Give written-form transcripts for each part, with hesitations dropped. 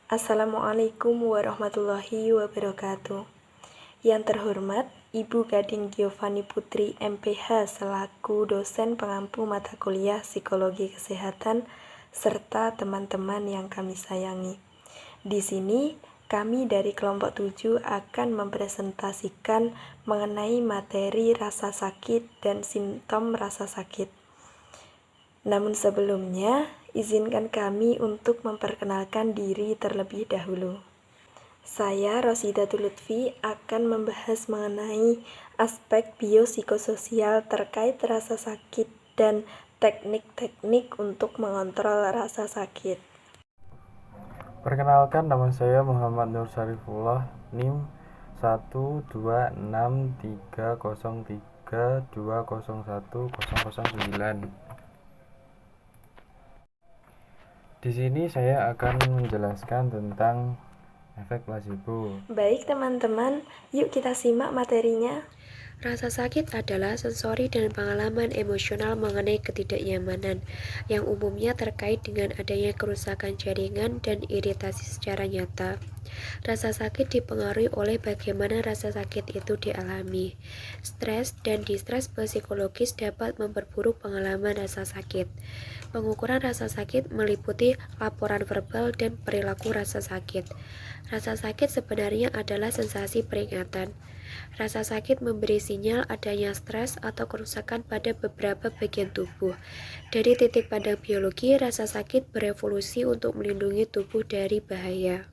Assalamualaikum warahmatullahi wabarakatuh. Yang terhormat, Ibu Gading Giovanni Putri, MPH, selaku dosen pengampu mata kuliah Psikologi Kesehatan, serta teman-teman yang kami sayangi. Di sini, kami dari kelompok 7 akan mempresentasikan mengenai materi rasa sakit dan simptom rasa sakit. Namun sebelumnya, izinkan kami untuk memperkenalkan diri terlebih dahulu. Saya, Rosidatul Lutfi, akan membahas mengenai aspek biopsikososial terkait rasa sakit dan teknik-teknik untuk mengontrol rasa sakit. Perkenalkan, nama saya Muhammad Nur Syarifullah, NIM 1263032010009. Di sini saya akan menjelaskan tentang efek placebo. Baik teman-teman, yuk kita simak materinya. Rasa sakit adalah sensori dan pengalaman emosional mengenai ketidaknyamanan yang umumnya terkait dengan adanya kerusakan jaringan dan iritasi secara nyata. Rasa sakit dipengaruhi oleh bagaimana rasa sakit itu dialami. Stres dan distres psikologis dapat memperburuk pengalaman rasa sakit. Pengukuran rasa sakit meliputi laporan verbal dan perilaku rasa sakit. Rasa sakit sebenarnya adalah sensasi peringatan. Rasa sakit memberi sinyal adanya stres atau kerusakan pada beberapa bagian tubuh. Dari titik pandang biologi, rasa sakit berevolusi untuk melindungi tubuh dari bahaya.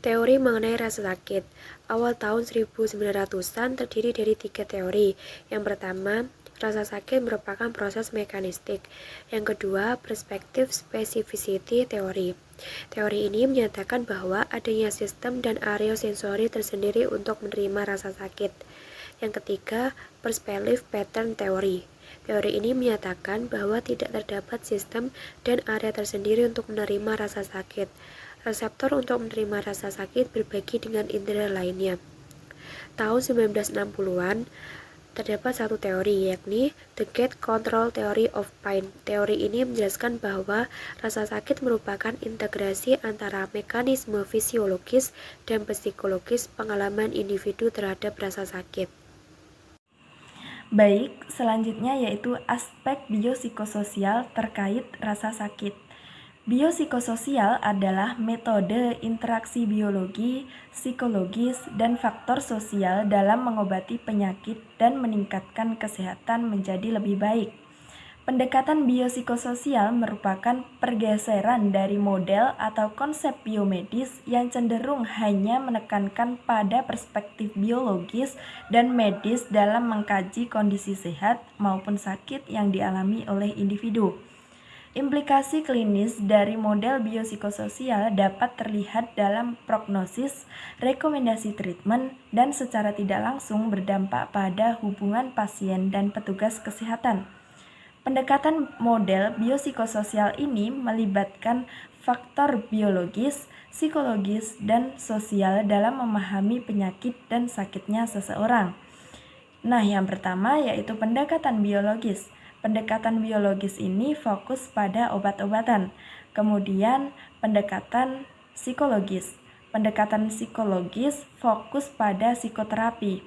Teori mengenai rasa sakit. Awal tahun 1900-an terdiri dari 3 teori. Yang pertama, rasa sakit merupakan proses mekanistik. Yang kedua, perspektif specificity teori. Teori ini menyatakan bahwa adanya sistem dan area sensori tersendiri untuk menerima rasa sakit. Yang ketiga, perspective pattern teori. Teori ini menyatakan bahwa tidak terdapat sistem dan area tersendiri untuk menerima rasa sakit. Reseptor untuk menerima rasa sakit berbagi dengan indera lainnya. Tahun 1960-an, terdapat satu teori, yakni The Gate Control Theory of Pain. Teori ini menjelaskan bahwa rasa sakit merupakan integrasi antara mekanisme fisiologis dan psikologis pengalaman individu terhadap rasa sakit. Baik, selanjutnya yaitu aspek biopsikososial terkait rasa sakit. Biopsikososial adalah metode interaksi biologi, psikologis, dan faktor sosial dalam mengobati penyakit dan meningkatkan kesehatan menjadi lebih baik. Pendekatan biopsikososial merupakan pergeseran dari model atau konsep biomedis yang cenderung hanya menekankan pada perspektif biologis dan medis dalam mengkaji kondisi sehat maupun sakit yang dialami oleh individu. Implikasi klinis dari model biopsikososial dapat terlihat dalam prognosis, rekomendasi treatment, dan secara tidak langsung berdampak pada hubungan pasien dan petugas kesehatan. Pendekatan model biopsikososial ini melibatkan faktor biologis, psikologis, dan sosial dalam memahami penyakit dan sakitnya seseorang. Nah, yang pertama yaitu pendekatan biologis. Pendekatan biologis ini fokus pada obat-obatan. Kemudian pendekatan psikologis. Pendekatan psikologis fokus pada psikoterapi.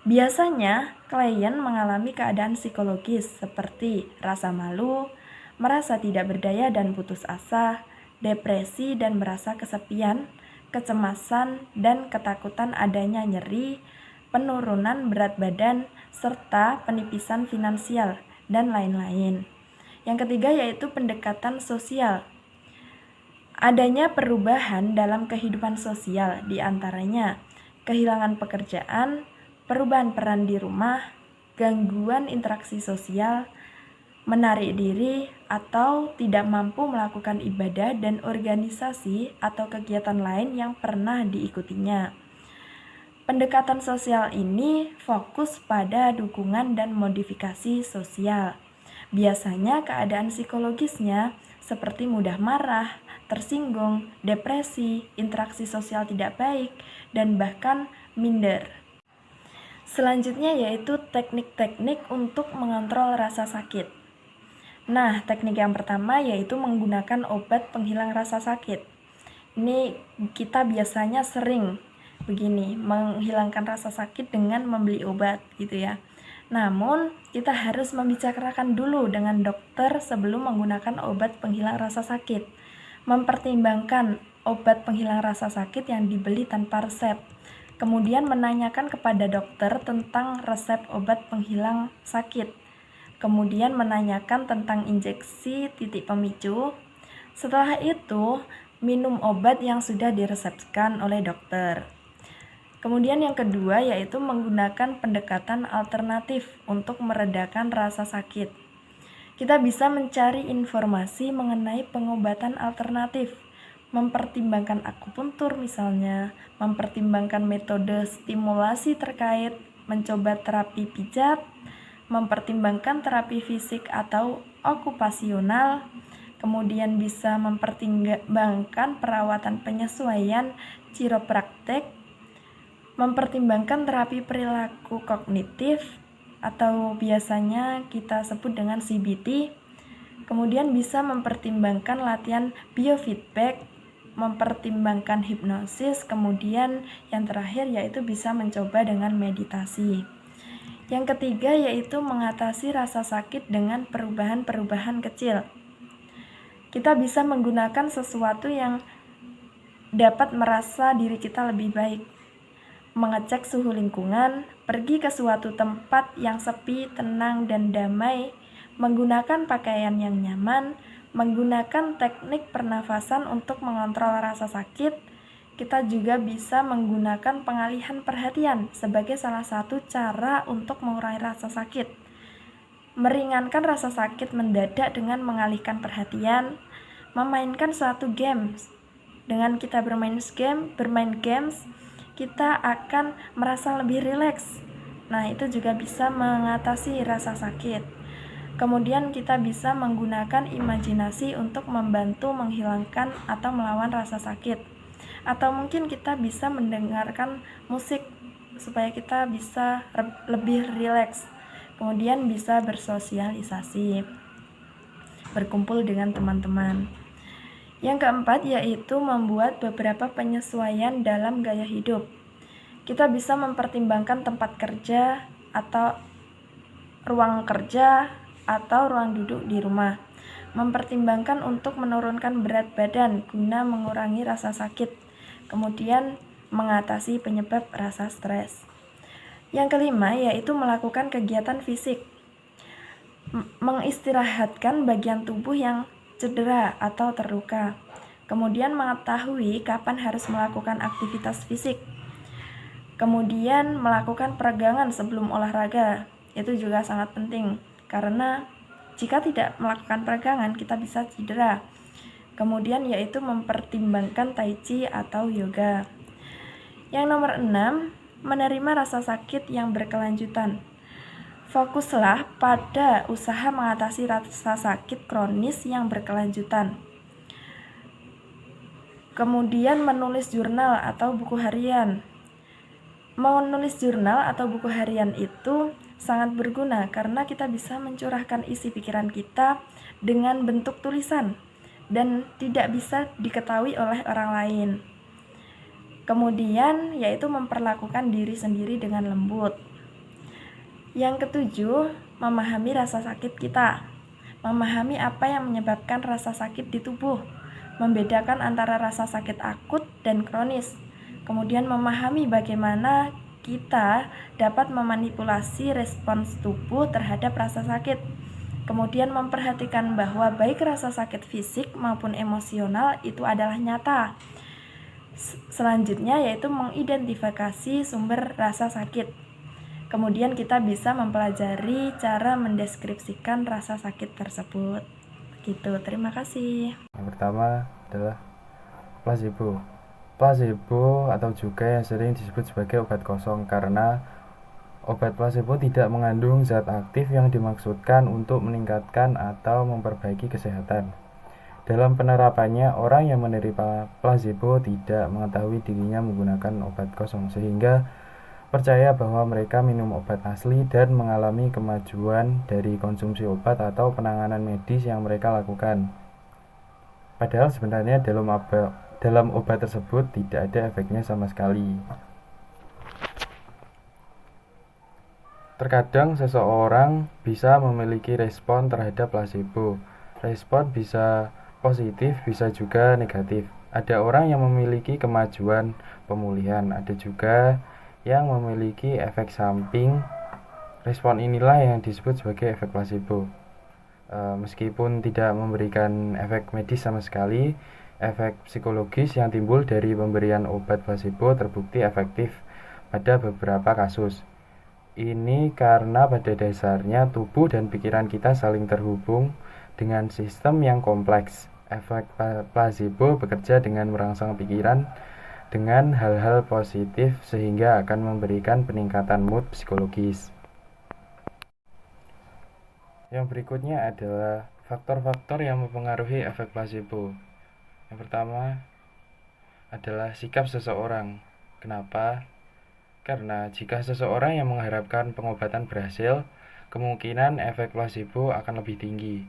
Biasanya klien mengalami keadaan psikologis seperti rasa malu, merasa tidak berdaya dan putus asa, depresi dan merasa kesepian, kecemasan dan ketakutan adanya nyeri, penurunan berat badan, serta penipisan finansial, dan lain-lain. Yang ketiga yaitu pendekatan sosial. Adanya perubahan dalam kehidupan sosial, diantaranya kehilangan pekerjaan, perubahan peran di rumah, gangguan interaksi sosial, menarik diri, atau tidak mampu melakukan ibadah dan organisasi atau kegiatan lain yang pernah diikutinya. Pendekatan sosial ini fokus pada dukungan dan modifikasi sosial. Biasanya keadaan psikologisnya seperti mudah marah, tersinggung, depresi, interaksi sosial tidak baik, dan bahkan minder. Selanjutnya yaitu teknik-teknik untuk mengontrol rasa sakit. Nah, teknik yang pertama yaitu menggunakan obat penghilang rasa sakit. Ini kita biasanya sering begini, menghilangkan rasa sakit dengan membeli obat gitu ya. Namun, kita harus membicarakan dulu dengan dokter sebelum menggunakan obat penghilang rasa sakit. Mempertimbangkan obat penghilang rasa sakit yang dibeli tanpa resep. Kemudian menanyakan kepada dokter tentang resep obat penghilang sakit. Kemudian menanyakan tentang injeksi titik pemicu. Setelah itu, minum obat yang sudah diresepkan oleh dokter. Kemudian yang kedua yaitu menggunakan pendekatan alternatif untuk meredakan rasa sakit. Kita bisa mencari informasi mengenai pengobatan alternatif, mempertimbangkan akupuntur misalnya, mempertimbangkan metode stimulasi terkait, mencoba terapi pijat, mempertimbangkan terapi fisik atau okupasional, kemudian bisa mempertimbangkan perawatan penyesuaian chiropraktik, mempertimbangkan terapi perilaku kognitif atau biasanya kita sebut dengan CBT, kemudian bisa mempertimbangkan latihan biofeedback, mempertimbangkan hipnosis, kemudian yang terakhir yaitu bisa mencoba dengan meditasi. Yang ketiga yaitu mengatasi rasa sakit dengan perubahan-perubahan kecil. Kita bisa menggunakan sesuatu yang dapat merasa diri kita lebih baik. Mengecek suhu lingkungan, pergi ke suatu tempat yang sepi, tenang, dan damai, menggunakan pakaian yang nyaman, menggunakan teknik pernafasan untuk mengontrol rasa sakit. Kita juga bisa menggunakan pengalihan perhatian sebagai salah satu cara untuk mengurangi rasa sakit. Meringankan rasa sakit mendadak dengan mengalihkan perhatian, memainkan suatu games. Dengan kita bermain games, kita akan merasa lebih rileks. Nah, itu juga bisa mengatasi rasa sakit. Kemudian kita bisa menggunakan imajinasi untuk membantu menghilangkan atau melawan rasa sakit. Atau mungkin kita bisa mendengarkan musik supaya kita bisa lebih rileks. Kemudian bisa bersosialisasi, berkumpul dengan teman-teman. Yang keempat yaitu membuat beberapa penyesuaian dalam gaya hidup. Kita bisa mempertimbangkan tempat kerja atau ruang kerja atau ruang duduk di rumah. Mempertimbangkan untuk menurunkan berat badan guna mengurangi rasa sakit. Kemudian mengatasi penyebab rasa stres. Yang kelima yaitu melakukan kegiatan fisik. Mengistirahatkan bagian tubuh yang cedera atau terluka. Kemudian mengetahui kapan harus melakukan aktivitas fisik. Kemudian melakukan peregangan sebelum olahraga. Itu juga sangat penting karena jika tidak melakukan peregangan kita bisa cedera. Kemudian yaitu mempertimbangkan tai chi atau yoga. Yang nomor 6, menerima rasa sakit yang berkelanjutan. Fokuslah pada usaha mengatasi rasa sakit kronis yang berkelanjutan. Kemudian menulis jurnal atau buku harian. Menulis jurnal atau buku harian itu sangat berguna karena kita bisa mencurahkan isi pikiran kita dengan bentuk tulisan dan tidak bisa diketahui oleh orang lain. Kemudian yaitu memperlakukan diri sendiri dengan lembut. Yang ketujuh, memahami rasa sakit kita. Memahami apa yang menyebabkan rasa sakit di tubuh. Membedakan antara rasa sakit akut dan kronis. Kemudian memahami bagaimana kita dapat memanipulasi respons tubuh terhadap rasa sakit. Kemudian memperhatikan bahwa baik rasa sakit fisik maupun emosional itu adalah nyata. Selanjutnya yaitu mengidentifikasi sumber rasa sakit. Kemudian kita bisa mempelajari cara mendeskripsikan rasa sakit tersebut. Gitu, terima kasih. Yang pertama adalah placebo. Placebo atau juga yang sering disebut sebagai obat kosong karena obat placebo tidak mengandung zat aktif yang dimaksudkan untuk meningkatkan atau memperbaiki kesehatan. Dalam penerapannya, orang yang menerima placebo tidak mengetahui dirinya menggunakan obat kosong sehingga percaya bahwa mereka minum obat asli dan mengalami kemajuan dari konsumsi obat atau penanganan medis yang mereka lakukan. Padahal sebenarnya dalam obat tersebut tidak ada efeknya sama sekali. Terkadang seseorang bisa memiliki respon terhadap placebo. Respon bisa positif, bisa juga negatif. Ada orang yang memiliki kemajuan pemulihan, ada juga yang memiliki efek samping. Respon inilah yang disebut sebagai efek placebo. Meskipun tidak memberikan efek medis sama sekali, efek psikologis yang timbul dari pemberian obat placebo terbukti efektif pada beberapa kasus. Ini karena pada dasarnya tubuh dan pikiran kita saling terhubung dengan sistem yang kompleks. Efek placebo bekerja dengan merangsang pikiran dengan hal-hal positif sehingga akan memberikan peningkatan mood psikologis. Yang berikutnya adalah faktor-faktor yang mempengaruhi efek placebo. Yang pertama adalah sikap seseorang. Kenapa? Karena jika seseorang yang mengharapkan pengobatan berhasil, kemungkinan efek placebo akan lebih tinggi.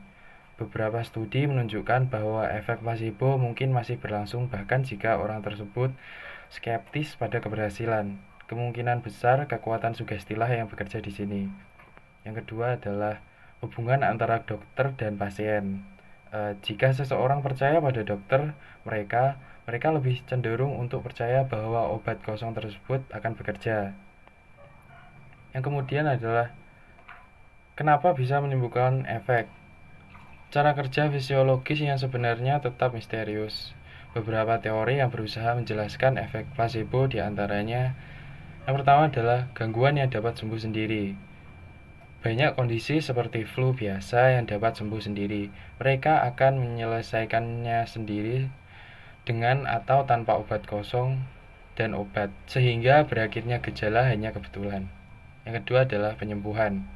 Beberapa studi menunjukkan bahwa efek placebo mungkin masih berlangsung bahkan jika orang tersebut skeptis pada keberhasilan. Kemungkinan besar kekuatan sugestilah yang bekerja di sini. Yang kedua adalah hubungan antara dokter dan pasien. Jika seseorang percaya pada dokter, mereka lebih cenderung untuk percaya bahwa obat kosong tersebut akan bekerja. Yang kemudian adalah kenapa bisa menimbulkan efek. Cara kerja fisiologis yang sebenarnya tetap misterius. Beberapa teori yang berusaha menjelaskan efek placebo diantaranya. Yang pertama adalah gangguan yang dapat sembuh sendiri. Banyak kondisi seperti flu biasa yang dapat sembuh sendiri. Mereka akan menyelesaikannya sendiri dengan atau tanpa obat kosong dan obat, sehingga berakhirnya gejala hanya kebetulan. Yang kedua adalah penyembuhan.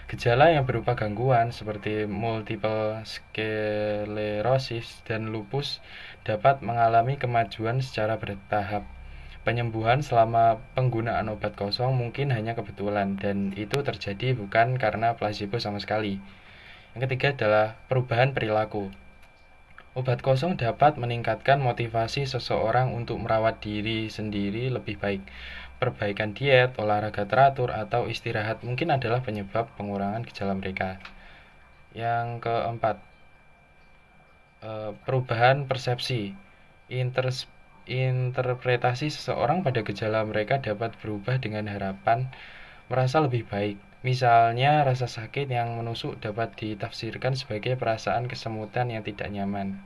Gejala yang berupa gangguan seperti multiple sclerosis dan lupus dapat mengalami kemajuan secara bertahap. Penyembuhan selama penggunaan obat kosong mungkin hanya kebetulan dan itu terjadi bukan karena placebo sama sekali. Yang ketiga adalah perubahan perilaku. Obat kosong dapat meningkatkan motivasi seseorang untuk merawat diri sendiri lebih baik. Perbaikan diet, olahraga teratur, atau istirahat mungkin adalah penyebab pengurangan gejala mereka. Yang keempat, perubahan persepsi. Interpretasi seseorang pada gejala mereka dapat berubah dengan harapan merasa lebih baik. Misalnya, rasa sakit yang menusuk dapat ditafsirkan sebagai perasaan kesemutan yang tidak nyaman.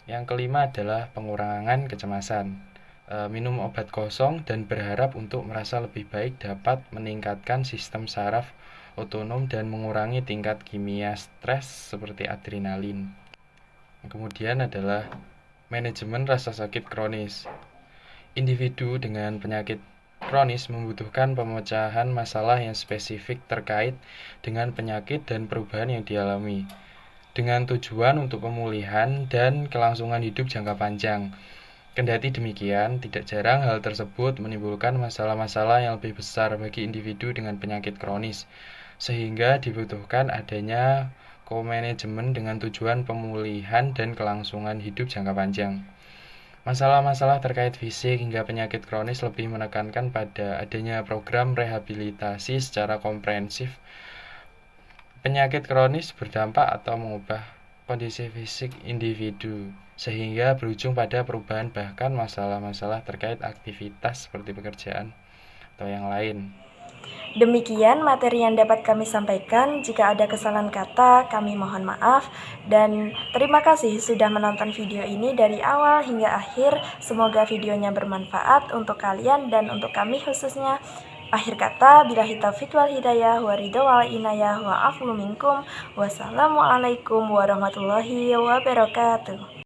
Yang kelima adalah pengurangan kecemasan. Minum obat kosong dan berharap untuk merasa lebih baik dapat meningkatkan sistem saraf otonom dan mengurangi tingkat kimia stres seperti adrenalin. Kemudian adalah manajemen rasa sakit kronis. Individu dengan penyakit kronis membutuhkan pemecahan masalah yang spesifik terkait dengan penyakit dan perubahan yang dialami, dengan tujuan untuk pemulihan dan kelangsungan hidup jangka panjang. Kendati demikian, tidak jarang hal tersebut menimbulkan masalah-masalah yang lebih besar bagi individu dengan penyakit kronis, sehingga dibutuhkan adanya co-manajemen dengan tujuan pemulihan dan kelangsungan hidup jangka panjang. Masalah-masalah terkait fisik hingga penyakit kronis lebih menekankan pada adanya program rehabilitasi secara komprehensif. Penyakit kronis berdampak atau mengubah kondisi fisik individu, sehingga berujung pada perubahan bahkan masalah-masalah terkait aktivitas seperti pekerjaan atau yang lain. Demikian materi yang dapat kami sampaikan. Jika ada kesalahan kata, kami mohon maaf. Dan terima kasih sudah menonton video ini dari awal hingga akhir. Semoga videonya bermanfaat untuk kalian dan untuk kami khususnya. Akhir kata, billahi taufiq wal hidayah, wa ridho wal inayah, wa afu minkum. Wassalamualaikum warahmatullahi wabarakatuh.